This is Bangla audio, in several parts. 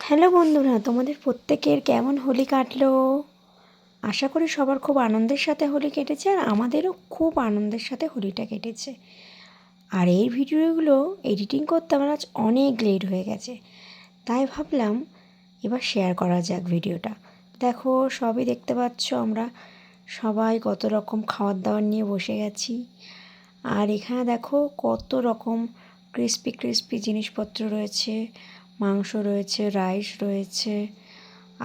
হ্যালো বন্ধুরা, তোমাদের প্রত্যেকের কেমন হোলি কাটলো? আশা করি সবার খুব আনন্দের সাথে হোলি কেটেছে, আর আমাদেরও খুব আনন্দের সাথে হোলিটা কেটেছে। আর এই ভিডিওগুলো এডিটিং করতে আমার আজ অনেক লেট হয়ে গেছে, তাই ভাবলাম এবার শেয়ার করা যাক ভিডিওটা। দেখো, সবই দেখতে পাচ্ছ, আমরা সবাই কত রকম খাবার দাবার নিয়ে বসে গেছি। আর এখানে দেখো কত রকম ক্রিস্পি ক্রিস্পি জিনিসপত্র রয়েছে, মাংস রয়েছে, রাইস রয়েছে,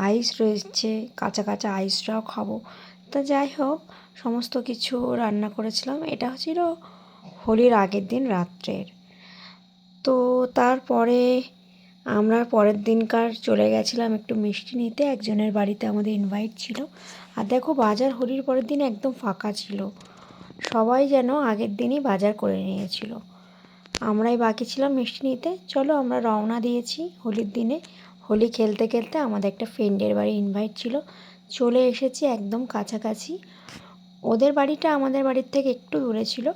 আইস রয়েছে, কাঁচা কাঁচা আইসটাও খাবো। তা যাই হোক, সমস্ত কিছু রান্না করেছিলাম। এটা হচ্ছিল হোলির আগের দিন রাত্রের। তো তারপরে আমরা পরের দিনকার চলে গেছিলাম একটু মিষ্টি নিতে, একজনের বাড়িতে আমাদের ইনভাইট ছিল। আর দেখো, বাজার হোলির পরের দিন একদম ফাঁকা ছিল, সবাই যেন আগের দিনই বাজার করে নিয়েছিল। আমরাই বাকি ছিলাম মিষ্টি নিতে। চলো, আমরা রওনা দিয়েছি হোলির দিনে। হোলি খেলতে খেলতে আমাদের একটা ফ্রেন্ডের বাড়ি ইনভাইট ছিল, চলে এসেছি একদম কাছাকাছি। ওদের বাড়িটা আমাদের বাড়ির থেকে একটু দূরে ছিল,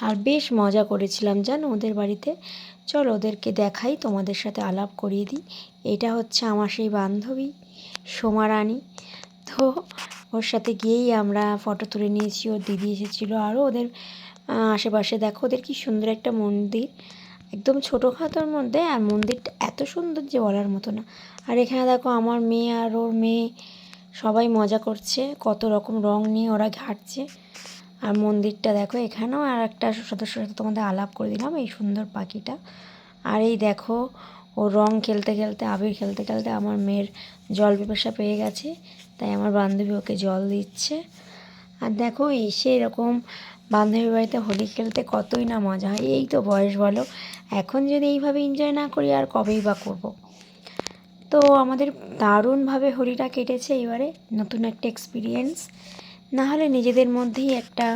আর বেশ মজা করেছিলাম জানো ওদের বাড়িতে। চলো ওদেরকে দেখাই, তোমাদের সাথে আলাপ করিয়ে দিই। এটা হচ্ছে আমার সেই বান্ধবী সোমা রানী। তো ওর সাথে গিয়েই আমরা ফটো তুলে নিয়েছি। ওর দিদি এসেছিলো, আরও ওদের আশেপাশে দেখো ওদের কি সুন্দর একটা মন্দির, একদম ছোটোখাটোর মধ্যে, আর মন্দিরটা এত সুন্দর যে বলার মতো না। আর এখানে দেখো আমার মেয়ে আর ওর মেয়ে সবাই মজা করছে, কত রকম রং নিয়ে ওরা ঘাটছে। আর মন্দিরটা দেখো, এখানেও আর একটা সদস্যর সাথে তোমাদের আলাপ করে দিলাম, এই সুন্দর পাখিটা। আর এই দেখো, ও রং খেলতে খেলতে, আবির খেলতে খেলতে আমার মেয়ের জল পিপাসা পেয়ে গেছে, তাই আমার বান্ধবী ওকে জল দিচ্ছে। আর দেখো, এসে এরকম বান্ধবীর বাড়িতে হোলি খেলতে কতই না মজা হয়। এই তো বয়স বলো, এখন যদি এইভাবে এনজয় না করি আর কবেই বা করব। তো আমাদের দারুণভাবে হোলিটা কেটেছে এবারে, নতুন একটা এক্সপিরিয়েন্স। না হলে নিজেদের মধ্যেই একটা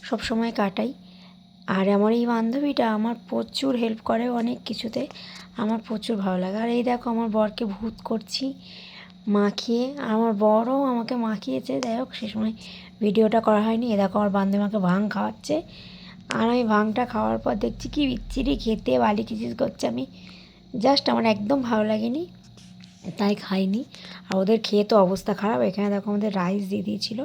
সবসময় কাটাই। আর আমার এই বান্ধবীটা আমার প্রচুর হেল্প করে অনেক কিছুতে, আমার প্রচুর ভালো লাগে। আর এই দেখো, আমার বরকে ভূত করছি মাখিয়ে, আমার বরও আমাকে মাখিয়েছে। যাই হোক, সে সময় ভিডিওটা করা হয়নি। এ দেখো, আমার বান্ধবী আমাকে ভাং খাওয়াচ্ছে, আর আমি ভাংটা খাওয়ার পর দেখছি কি বিচ্ছিরি খেতে, বালি কিচির করছে। আমি জাস্ট, আমার একদম ভালো লাগেনি, তাই খাইনি। আর ওদের খেয়ে তো অবস্থা খারাপ। এখানে দেখো আমাদের রাইস দিয়ে দিয়েছিল,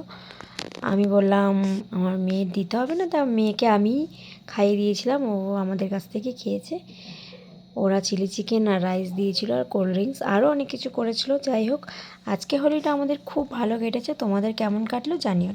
আমি বললাম আমার মেয়ের দিতে হবে না, তা মেয়েকে আমি খাইয়ে দিয়েছিলাম, ও আমাদের কাছ থেকে খেয়েছে। ওরা চিলি চিকেন আর রাইস দিয়েছিল, আর কোল্ড ড্রিঙ্কস, আরও অনেক কিছু করেছিল। যাই হোক, আজকে হোলিটা আমাদের খুব ভালো কেটেছে। তোমাদের কেমন কাটলো জানিও।